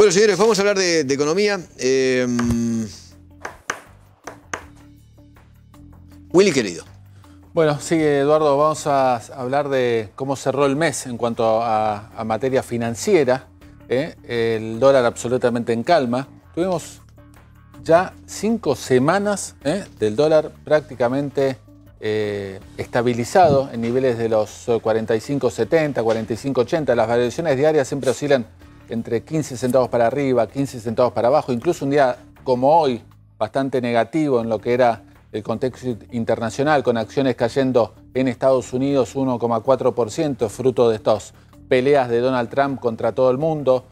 Bueno, señores, vamos a hablar de economía. Willy, querido. Bueno, sí, Eduardo, vamos a hablar de cómo cerró el mes en cuanto a materia financiera. El dólar absolutamente en calma. Tuvimos ya 5 semanas del dólar prácticamente estabilizado en niveles de los 45.70, 45.80. Las variaciones diarias siempre oscilan entre 15 centavos para arriba, 15 centavos para abajo. Incluso un día como hoy, bastante negativo en lo que era el contexto internacional, con acciones cayendo en Estados Unidos 1,4%, fruto de estas peleas de Donald Trump contra todo el mundo.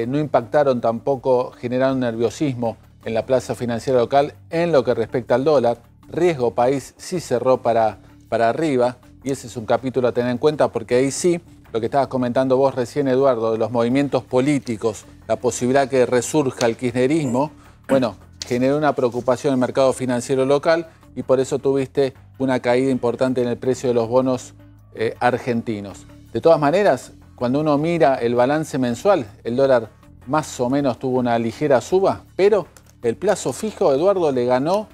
No impactaron tampoco, generaron nerviosismo en la plaza financiera local en lo que respecta al dólar. Riesgo país sí cerró para arriba, y ese es un capítulo a tener en cuenta, porque ahí sí, lo que estabas comentando vos recién, Eduardo, de los movimientos políticos, la posibilidad que resurja el kirchnerismo, bueno, generó una preocupación en el mercado financiero local y por eso tuviste una caída importante en el precio de los bonos argentinos. De todas maneras, cuando uno mira el balance mensual, el dólar más o menos tuvo una ligera suba, pero el plazo fijo, Eduardo, le ganó,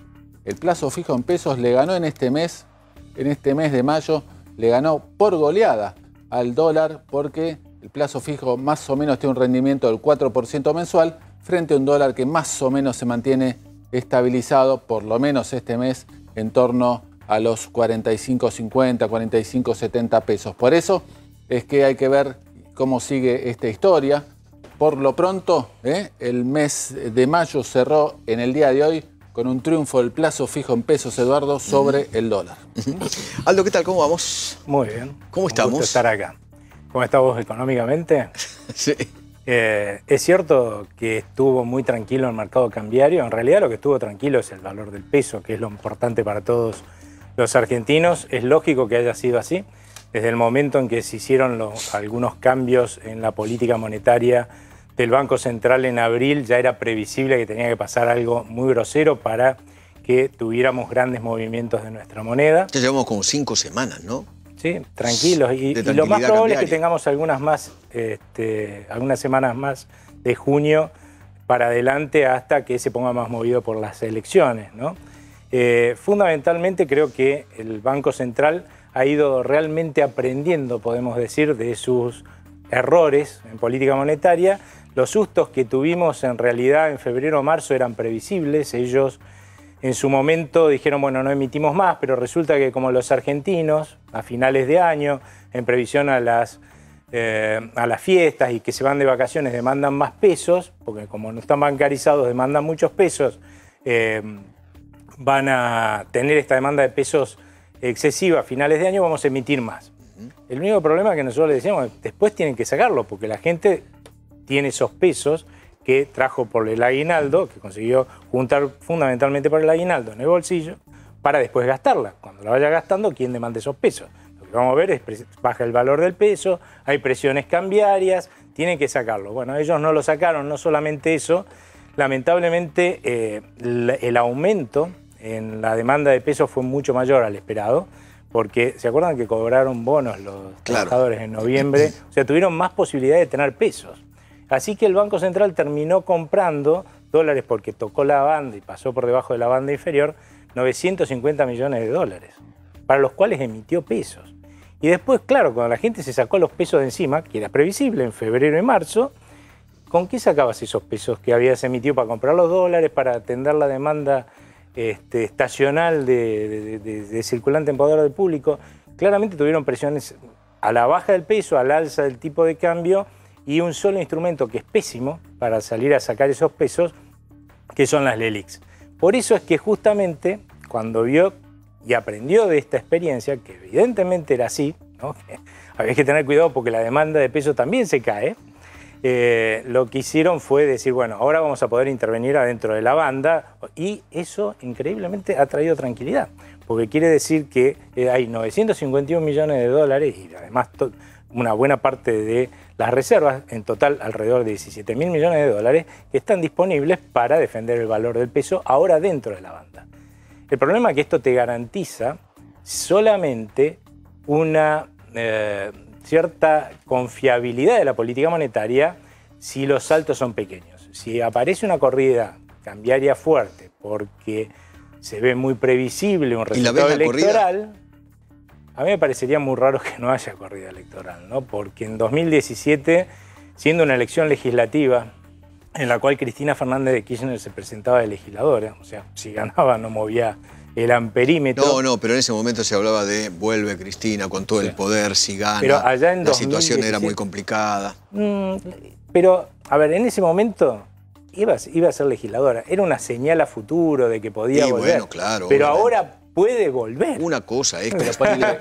el plazo fijo en pesos le ganó en este mes de mayo, le ganó por goleada al dólar, porque el plazo fijo más o menos tiene un rendimiento del 4% mensual, frente a un dólar que más o menos se mantiene estabilizado, por lo menos este mes, en torno a los 45.50, 45.70 pesos. Por eso es que hay que ver cómo sigue esta historia. Por lo pronto, el mes de mayo cerró en el día de hoy con un triunfo del plazo fijo en pesos, Eduardo, sobre el dólar. Aldo, ¿qué tal? ¿Cómo vamos? Muy bien. ¿Cómo estamos? Un gusto estar acá. ¿Cómo estás vos económicamente? Sí. Es cierto que estuvo muy tranquilo el mercado cambiario. En realidad lo que estuvo tranquilo es el valor del peso, que es lo importante para todos los argentinos. Es lógico que haya sido así. Desde el momento en que se hicieron algunos cambios en la política monetaria del Banco Central en abril, ya era previsible que tenía que pasar algo muy grosero para que tuviéramos grandes movimientos de nuestra moneda. Ya llevamos como 5 semanas, ¿no? Sí, tranquilos. Y lo más probable es que tengamos algunas semanas más de junio para adelante hasta que se ponga más movido por las elecciones, ¿no? Fundamentalmente creo que el Banco Central ha ido realmente aprendiendo, podemos decir, de sus errores en política monetaria. Los sustos que tuvimos en realidad en febrero o marzo eran previsibles. Ellos en su momento dijeron, bueno, no emitimos más, pero resulta que como los argentinos a finales de año, en previsión a las fiestas y que se van de vacaciones, demandan más pesos, porque como no están bancarizados demandan muchos pesos, van a tener esta demanda de pesos excesiva a finales de año, vamos a emitir más. El único problema que nosotros le decíamos, después tienen que sacarlo, porque la gente tiene esos pesos que trajo por el aguinaldo, que consiguió juntar fundamentalmente por el aguinaldo en el bolsillo, para después gastarla. Cuando la vaya gastando, ¿quién demanda esos pesos? Lo que vamos a ver es baja el valor del peso, hay presiones cambiarias, tienen que sacarlo. Bueno, ellos no lo sacaron, no solamente eso, lamentablemente el aumento en la demanda de pesos fue mucho mayor al esperado, porque ¿se acuerdan que cobraron bonos los trabajadores en noviembre? O sea, tuvieron más posibilidad de tener pesos. Así que el Banco Central terminó comprando dólares porque tocó la banda y pasó por debajo de la banda inferior, 950 millones de dólares, para los cuales emitió pesos. Y después, claro, cuando la gente se sacó los pesos de encima, que era previsible en febrero y marzo, ¿con qué sacabas esos pesos que habías emitido para comprar los dólares, para atender la demanda estacional de circulante en poder del público? Claramente tuvieron presiones a la baja del peso, al alza del tipo de cambio, y un solo instrumento que es pésimo para salir a sacar esos pesos, que son las LELIQs. Por eso es que justamente cuando vio y aprendió de esta experiencia, que evidentemente era así, ¿no? Había que tener cuidado porque la demanda de peso también se cae, lo que hicieron fue decir, bueno, ahora vamos a poder intervenir adentro de la banda, y eso increíblemente ha traído tranquilidad, porque quiere decir que hay 951 millones de dólares y además una buena parte de las reservas, en total alrededor de 17.000 millones de dólares, que están disponibles para defender el valor del peso ahora dentro de la banda. El problema es que esto te garantiza solamente una cierta confiabilidad de la política monetaria si los saltos son pequeños. Si aparece una corrida cambiaria fuerte porque se ve muy previsible un resultado electoral, a mí me parecería muy raro que no haya corrida electoral, ¿no? Porque en 2017, siendo una elección legislativa en la cual Cristina Fernández de Kirchner se presentaba de legisladora, o sea, si ganaba no movía el amperímetro. No, pero en ese momento se hablaba de vuelve Cristina con todo el poder, si gana, pero allá en la situación era muy complicada. Pero, a ver, en ese momento iba a ser legisladora. Era una señal a futuro de que podía volver. Bueno, claro. Pero ahora puede volver. Una cosa es que...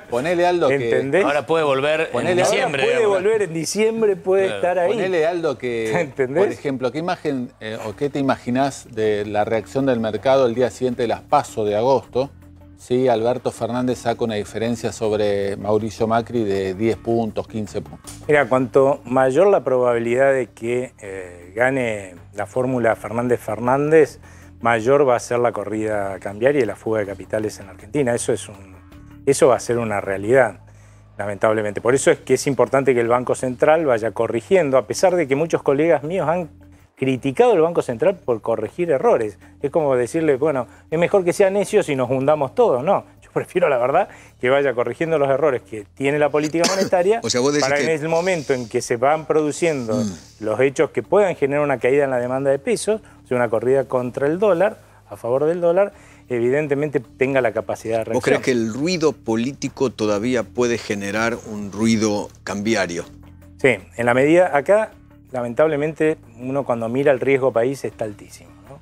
Ponele, Aldo, ¿entendés? Ahora puede volver en diciembre. Ahora puede volver en diciembre, puede estar ahí. Ponele, Aldo, que, ¿entendés? por ejemplo, ¿qué imagen o qué te imaginás de la reacción del mercado el día siguiente de las PASO de agosto? Sí, Alberto Fernández saca una diferencia sobre Mauricio Macri de 10 puntos, 15 puntos. Mira, cuanto mayor la probabilidad de que gane la fórmula Fernández-Fernández, mayor va a ser la corrida cambiaria y la fuga de capitales en Argentina. Eso va a ser una realidad, lamentablemente. Por eso es que es importante que el Banco Central vaya corrigiendo, a pesar de que muchos colegas míos han criticado al Banco Central por corregir errores. Es como decirle, bueno, es mejor que sean necios y nos hundamos todos. No, yo prefiero, la verdad, que vaya corrigiendo los errores que tiene la política monetaria o sea, vos decís para que en el momento en que se van produciendo los hechos que puedan generar una caída en la demanda de pesos, o sea, una corrida contra el dólar, a favor del dólar, evidentemente tenga la capacidad de reacción. ¿Vos crees que el ruido político todavía puede generar un ruido cambiario? Sí, en la medida... Acá, lamentablemente, uno cuando mira el riesgo país está altísimo, ¿no?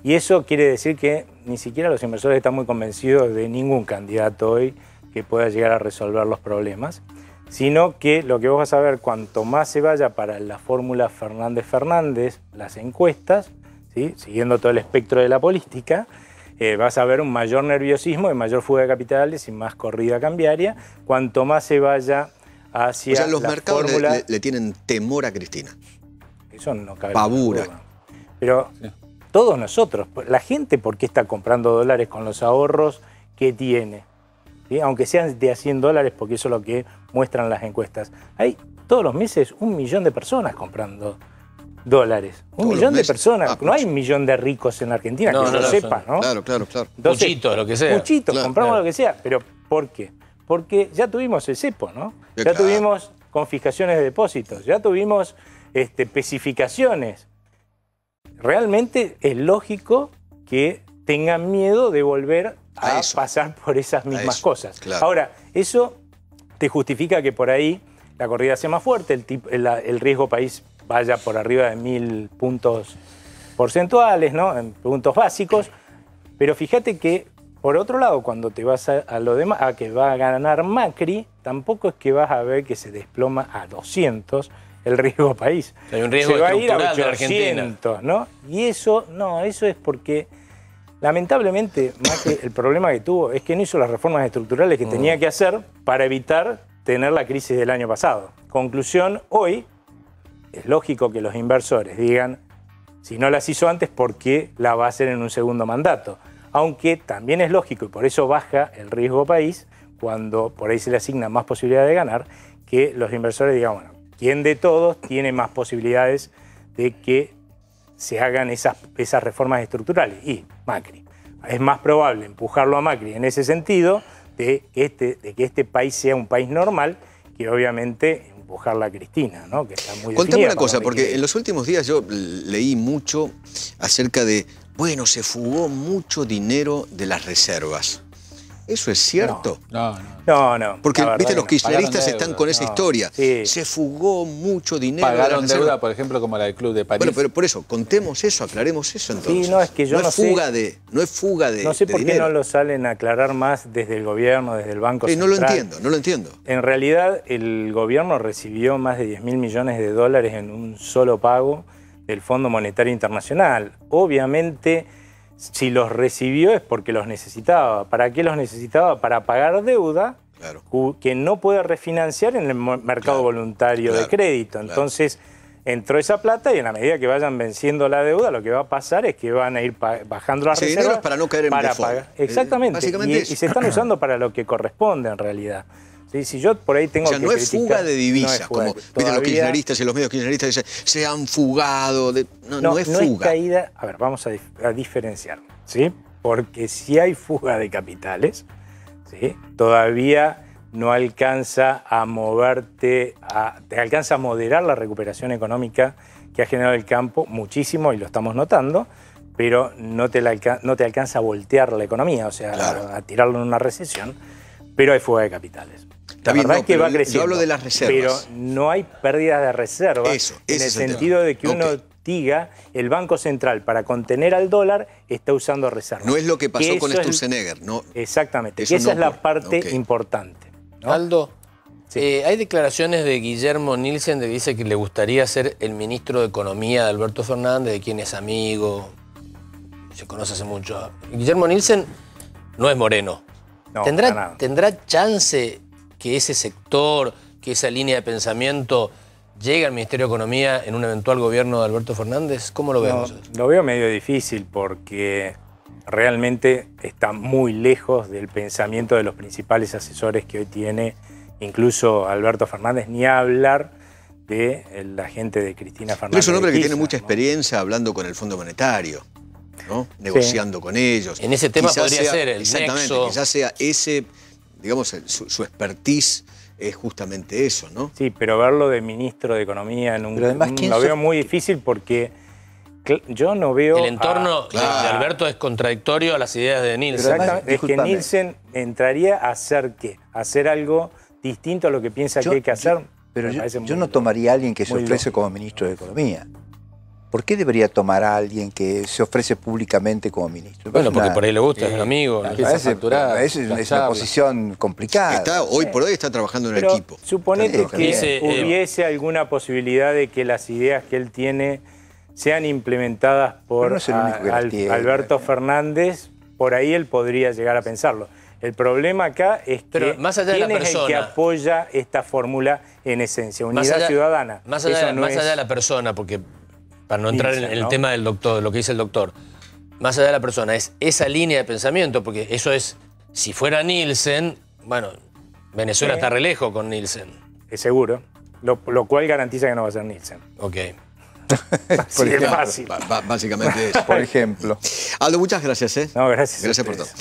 Y eso quiere decir que ni siquiera los inversores están muy convencidos de ningún candidato hoy que pueda llegar a resolver los problemas, sino que lo que vos vas a ver, cuanto más se vaya para la fórmula Fernández-Fernández, las encuestas, ¿sí?, siguiendo todo el espectro de la política, vas a ver un mayor nerviosismo y mayor fuga de capitales y más corrida cambiaria, cuanto más se vaya hacia... O sea, los mercados fórmula... le tienen temor a Cristina. Eso no cabe pavura. duda. Pero todos nosotros, la gente, ¿por qué está comprando dólares con los ahorros que tiene? ¿Sí? Aunque sean de a 100 dólares, porque eso es lo que muestran las encuestas. Hay todos los meses 1 millón de personas comprando dólares. Un millón de personas. No hay 1 millón de ricos en Argentina, que yo sepa, ¿no? Claro. Entonces, muchitos, lo que sea. Muchitos, compramos lo que sea. ¿Pero por qué? Porque ya tuvimos el cepo, ¿no? Ya tuvimos confiscaciones de depósitos, ya tuvimos especificaciones. Realmente es lógico que tengan miedo de volver a pasar por esas mismas cosas. Claro. Ahora, eso te justifica que por ahí la corrida sea más fuerte, el riesgo país vaya por arriba de 1000 puntos porcentuales, ¿no?, en puntos básicos. Pero fíjate que, por otro lado, cuando te vas a lo demás, a que va a ganar Macri, tampoco es que vas a ver que se desploma a 200 el riesgo país. Hay un riesgo se va a ir a estructural 800, de Argentina, ¿no? Y eso es porque, lamentablemente, Macri, el problema que tuvo es que no hizo las reformas estructurales que tenía que hacer para evitar tener la crisis del año pasado. Conclusión, hoy es lógico que los inversores digan, si no las hizo antes, ¿por qué la va a hacer en un segundo mandato? Aunque también es lógico, y por eso baja el riesgo país, cuando por ahí se le asigna más posibilidad de ganar, que los inversores digan, bueno, ¿quién de todos tiene más posibilidades de que se hagan esas reformas estructurales? Y Macri. Es más probable empujarlo a Macri en ese sentido de que este país sea un país normal que obviamente empujarla a Cristina, ¿no? Que está muy Contame una definida cosa, por porque en los últimos días yo leí mucho acerca de, bueno, se fugó mucho dinero de las reservas. ¿Eso es cierto? No. Porque, viste, los no. kirchneristas Pagaron están deuda. con esa historia. Sí. Se fugó mucho dinero de las Pagaron reservas. deuda, por ejemplo, como la del Club de París. Bueno, pero por eso, contemos eso, aclaremos eso entonces. Sí, no, es que yo no sé. No es fuga de No sé por qué dinero. no lo salen a aclarar más desde el gobierno, desde el Banco No Central. lo entiendo. En realidad, el gobierno recibió más de 10.000 millones de dólares en un solo pago del Fondo Monetario Internacional. Obviamente, si los recibió es porque los necesitaba. ¿Para qué los necesitaba? Para pagar deuda que no puede refinanciar en el mercado voluntario de crédito. Entonces, entró esa plata y en la medida que vayan venciendo la deuda, lo que va a pasar es que van a ir bajando las reservas. Dinero es para no caer en default. Exactamente. Básicamente Y se están usando para lo que corresponde en realidad. O Sí, si yo por ahí tengo O sea, que no es criticar, fuga de divisas, no es fuga como de- viste los todavía kirchneristas y los medios kirchneristas dicen, se han fugado. No es no fuga. es caída. A ver, vamos a diferenciar, ¿sí? Porque si hay fuga de capitales, ¿sí? Todavía no alcanza a moverte, te alcanza a moderar la recuperación económica que ha generado el campo muchísimo, y lo estamos notando, pero no te alcanza a voltear la economía, o sea, Claro. a tirarlo en una recesión, pero hay fuga de capitales. Está La bien, verdad no, es que pero va yo creciendo. hablo de las reservas. Pero no hay pérdida de reservas. Eso, en ese el es el sentido tema. de que uno Ok. diga, el Banco Central, para contener al dólar, está usando reservas. No es lo que pasó con eso es- Sturzenegger. No, Exactamente, Eso que esa no es la ocurre. parte Ok. importante, ¿no? Aldo, Sí. hay declaraciones de Guillermo Nielsen que dice que le gustaría ser el ministro de Economía de Alberto Fernández, de quien es amigo, se conoce hace mucho. Guillermo Nielsen no es moreno. No, para nada. ¿Tendrá chance que ese sector, que esa línea de pensamiento llegue al Ministerio de Economía en un eventual gobierno de Alberto Fernández? ¿Cómo lo No, vemos? lo veo medio difícil porque realmente está muy lejos del pensamiento de los principales asesores que hoy tiene incluso Alberto Fernández, ni hablar de la gente de Cristina pero Fernández. es un hombre de que tiene Kirchner, mucha ¿no? experiencia hablando con el Fondo Monetario, ¿no? Negociando con ellos. En ese tema Quizás podría ser el exactamente, nexo. quizás sea ese, digamos, su expertise es justamente eso, ¿no? Sí, pero verlo de ministro de Economía en un... Pero además, ¿quién lo sos? veo muy difícil porque yo no veo... El entorno Claro. de Alberto es contradictorio a las ideas de Nielsen. Pero además, Exactamente, es que discúlpame. Nielsen entraría a hacer ¿qué? A hacer algo distinto a lo que piensa que hay que hacer. Pero Me yo, parece muy yo no loco. tomaría a alguien que se Muy ofrece lógico. como ministro de Economía. ¿Por qué debería tomar a alguien que se ofrece públicamente como ministro? Bueno, porque por ahí le gusta, es amigo. la Me empieza a parece- facturar, me parece las es una charlas. posición complicada. Hoy por hoy está trabajando en el Pero equipo. suponete Está que bien. hubiese alguna posibilidad de que las ideas que él tiene sean implementadas por Pero no es el único que las tiene. Alberto Fernández, por ahí él podría llegar a pensarlo. El problema acá es Pero que más allá de la ¿quién es el que persona? apoya esta fórmula en esencia? Más Unidad allá- Ciudadana. Más allá, Eso no más es- allá de la persona, porque para no entrar Nielsen, en el ¿no? tema del doctor, de lo que dice el doctor, más allá de la persona, es esa línea de pensamiento, porque eso es, si fuera Nielsen, bueno, Venezuela Sí. está re lejos con Nielsen. Es seguro. Lo cual garantiza que no va a ser Nielsen. Ok. Así de ejemplo. fácil. Básicamente eso. Por ejemplo. Aldo, muchas gracias. No, gracias a Gracias por ustedes. todo.